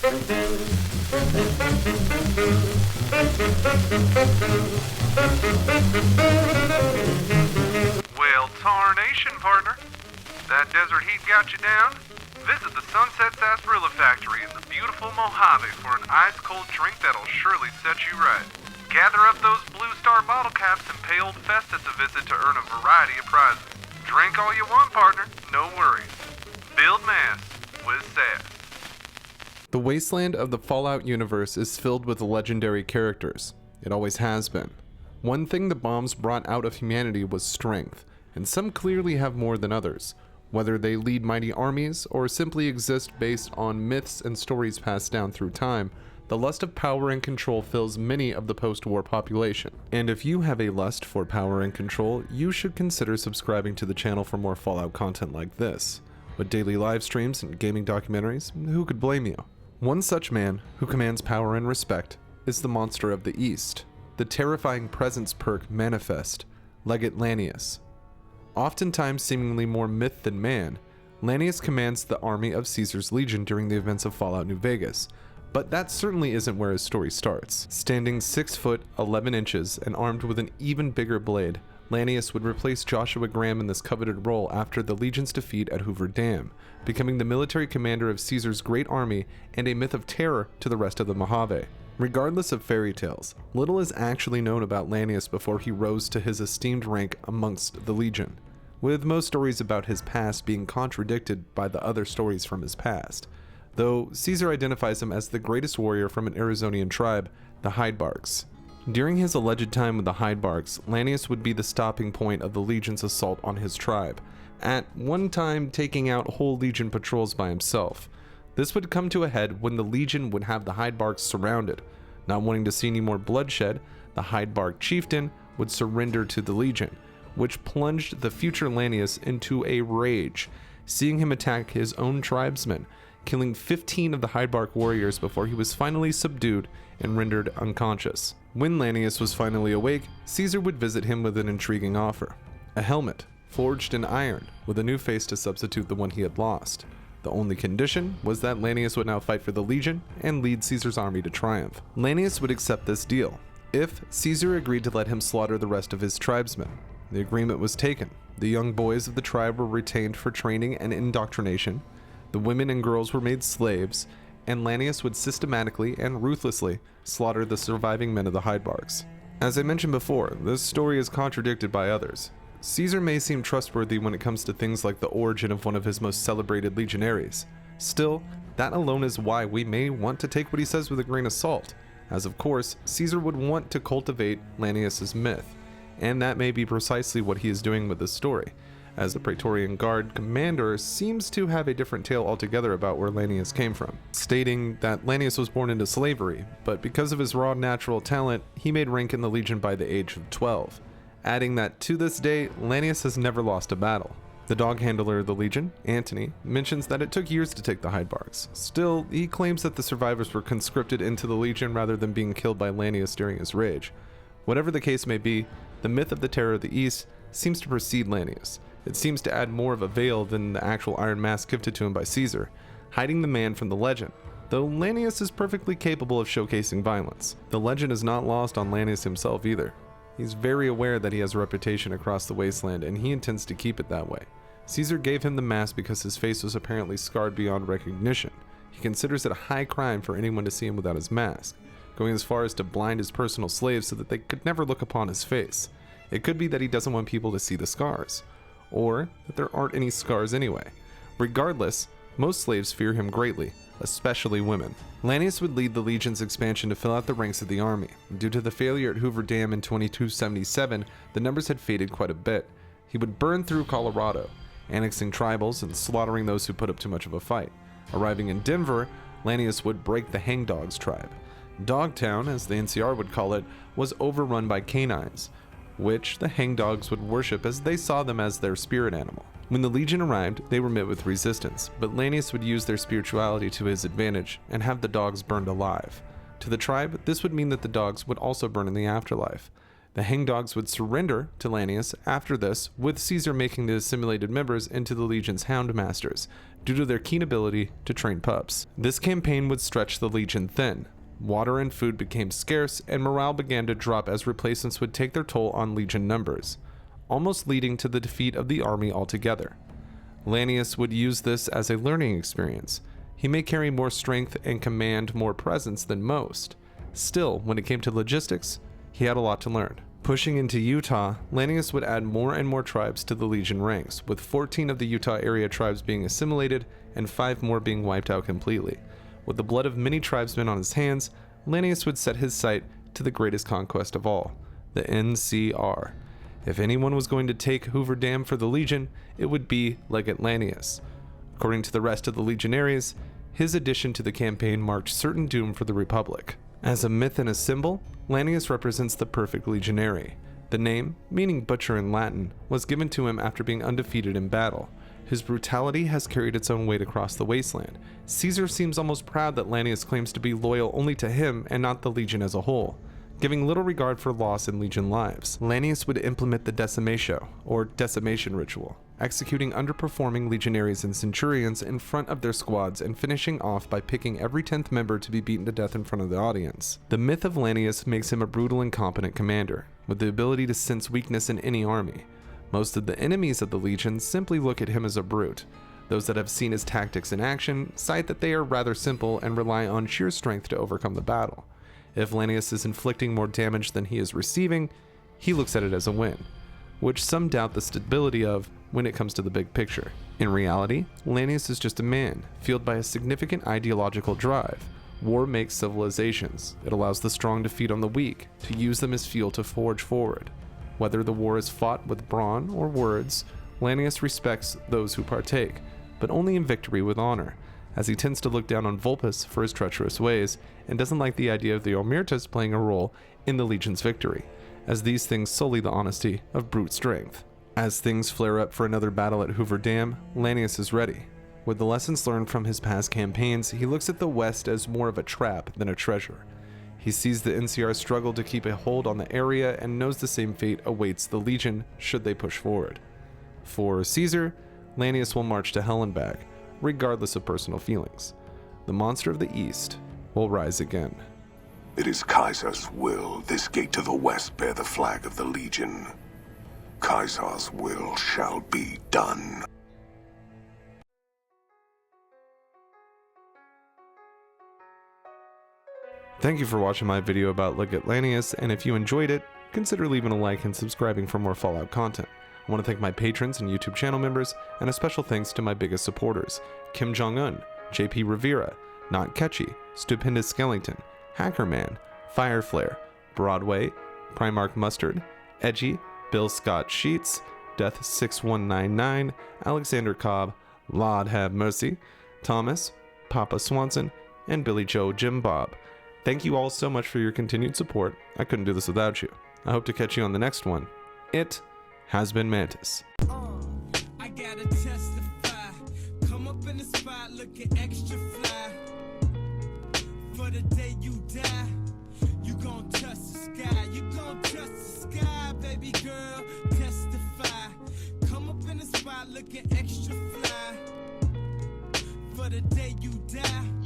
Well, tarnation, partner. That desert heat got you down? Visit the Sunset Sarsaparilla Factory in the beautiful Mojave for an ice-cold drink that'll surely set you right. Gather up those Blue Star bottle caps and pay Old Festus a visit to earn a variety of prizes. Drink all you want, partner. No worries. Build mass with sass. The wasteland of the Fallout universe is filled with legendary characters. It always has been. One thing the bombs brought out of humanity was strength, and some clearly have more than others. Whether they lead mighty armies or simply exist based on myths and stories passed down through time, the lust of power and control fills many of the post-war population. And if you have a lust for power and control, you should consider subscribing to the channel for more Fallout content like this. With daily live streams and gaming documentaries, who could blame you? One such man who commands power and respect is the Monster of the East, the terrifying presence perk Manifest, Legate Lanius. Oftentimes seemingly more myth than man, Lanius commands the army of Caesar's Legion during the events of Fallout New Vegas, but that certainly isn't where his story starts. Standing 6 foot 11 inches and armed with an even bigger blade, Lanius would replace Joshua Graham in this coveted role after the Legion's defeat at Hoover Dam, becoming the military commander of Caesar's great army and a myth of terror to the rest of the Mojave. Regardless of fairy tales, little is actually known about Lanius before he rose to his esteemed rank amongst the Legion, with most stories about his past being contradicted by the other stories from his past, though Caesar identifies him as the greatest warrior from an Arizonian tribe, the Hydebarks. During his alleged time with the Hydebarks, Lanius would be the stopping point of the Legion's assault on his tribe, at one time taking out whole Legion patrols by himself. This would come to a head when the Legion would have the Hydebarks surrounded. Not wanting to see any more bloodshed, the Hydebark chieftain would surrender to the Legion, which plunged the future Lanius into a rage, seeing him attack his own tribesmen, killing 15 of the Hydebark warriors before he was finally subdued and rendered unconscious. When Lanius was finally awake, Caesar would visit him with an intriguing offer: a helmet, forged in iron, with a new face to substitute the one he had lost. The only condition was that Lanius would now fight for the Legion and lead Caesar's army to triumph. Lanius would accept this deal, if Caesar agreed to let him slaughter the rest of his tribesmen. The agreement was taken. The young boys of the tribe were retained for training and indoctrination. The women and girls were made slaves, and Lanius would systematically and ruthlessly slaughter the surviving men of the Hydebarks. As I mentioned before, this story is contradicted by others. Caesar may seem trustworthy when it comes to things like the origin of one of his most celebrated legionaries. Still, that alone is why we may want to take what he says with a grain of salt, as of course, Caesar would want to cultivate Lanius's myth, and that may be precisely what he is doing with this story, as the Praetorian Guard commander seems to have a different tale altogether about where Lanius came from, stating that Lanius was born into slavery, but because of his raw natural talent, he made rank in the Legion by the age of 12. Adding that to this day, Lanius has never lost a battle. The dog handler of the Legion, Antony, mentions that it took years to take the Hydebarks. Still, he claims that the survivors were conscripted into the Legion rather than being killed by Lanius during his rage. Whatever the case may be, the myth of the Terror of the East seems to precede Lanius. It seems to add more of a veil than the actual iron mask gifted to him by Caesar, hiding the man from the legend, though Lanius is perfectly capable of showcasing violence. The legend is not lost on Lanius himself either. He's very aware that he has a reputation across the wasteland, and he intends to keep it that way. Caesar gave him the mask because his face was apparently scarred beyond recognition. He considers it a high crime for anyone to see him without his mask, going as far as to blind his personal slaves so that they could never look upon his face. It could be that he doesn't want people to see the scars, or that there aren't any scars anyway. Regardless, most slaves fear him greatly, especially women. Lanius would lead the Legion's expansion to fill out the ranks of the army. Due to the failure at Hoover Dam in 2277, the numbers had faded quite a bit. He would burn through Colorado, annexing tribals and slaughtering those who put up too much of a fight. Arriving in Denver, Lanius would break the Hangdogs tribe. Dogtown, as the NCR would call it, was overrun by canines, which the Hangdogs would worship as they saw them as their spirit animal. When the Legion arrived, they were met with resistance, but Lanius would use their spirituality to his advantage and have the dogs burned alive. To the tribe, this would mean that the dogs would also burn in the afterlife. The Hangdogs would surrender to Lanius after this, with Caesar making the assimilated members into the Legion's Houndmasters, due to their keen ability to train pups. This campaign would stretch the Legion thin. Water and food became scarce, and morale began to drop as replacements would take their toll on Legion numbers, almost leading to the defeat of the army altogether. Lanius would use this as a learning experience. He may carry more strength and command more presence than most. Still, when it came to logistics, he had a lot to learn. Pushing into Utah, Lanius would add more and more tribes to the Legion ranks, with 14 of the Utah area tribes being assimilated and 5 more being wiped out completely. With the blood of many tribesmen on his hands, Lanius would set his sight to the greatest conquest of all, the NCR. If anyone was going to take Hoover Dam for the Legion, it would be Legate Lanius. According to the rest of the Legionaries, his addition to the campaign marked certain doom for the Republic. As a myth and a symbol, Lanius represents the perfect legionary. The name, meaning butcher in Latin, was given to him after being undefeated in battle. His brutality has carried its own weight across the wasteland. Caesar seems almost proud that Lanius claims to be loyal only to him and not the Legion as a whole, giving little regard for loss in Legion lives. Lanius would implement the Decimatio, or decimation ritual, executing underperforming legionaries and centurions in front of their squads and finishing off by picking every 10th member to be beaten to death in front of the audience. The myth of Lanius makes him a brutal and competent commander, with the ability to sense weakness in any army. Most of the enemies of the Legion simply look at him as a brute. Those that have seen his tactics in action cite that they are rather simple and rely on sheer strength to overcome the battle. If Lanius is inflicting more damage than he is receiving, he looks at it as a win, which some doubt the stability of when it comes to the big picture. In reality, Lanius is just a man, fueled by a significant ideological drive. War makes civilizations. It allows the strong to feed on the weak, to use them as fuel to forge forward. Whether the war is fought with brawn or words, Lanius respects those who partake, but only in victory with honor, as he tends to look down on Vulpes for his treacherous ways, and doesn't like the idea of the Omertas playing a role in the Legion's victory, as these things sully the honesty of brute strength. As things flare up for another battle at Hoover Dam, Lanius is ready. With the lessons learned from his past campaigns, he looks at the West as more of a trap than a treasure. He sees the NCR struggle to keep a hold on the area and knows the same fate awaits the Legion should they push forward. For Caesar, Lanius will march to hell and back, regardless of personal feelings. The monster of the East will rise again. It is Caesar's will this gate to the west bear the flag of the Legion. Caesar's will shall be done. Thank you for watching my video about Legate Lanius, and if you enjoyed it, consider leaving a like and subscribing for more Fallout content. I want to thank my patrons and YouTube channel members, and a special thanks to my biggest supporters, Kim Jong-un, JP Rivera, Not Catchy, Stupendous Skellington, Hackerman, Fireflare, Broadway, Primark Mustard, Edgy, Bill Scott Sheets, Death6199, Alexander Cobb, Lord Have Mercy, Thomas, Papa Swanson, and Billy Joe Jim Bob. Thank you all so much for your continued support. I couldn't do this without you. I hope to catch you on the next one. It has been Mantis. I gotta testify. Come up in the spot looking extra fly. For the day you die, you gon' touch the sky. You gon' touch the sky, baby girl. Testify. Come up in the spot looking extra fly. For the day you die.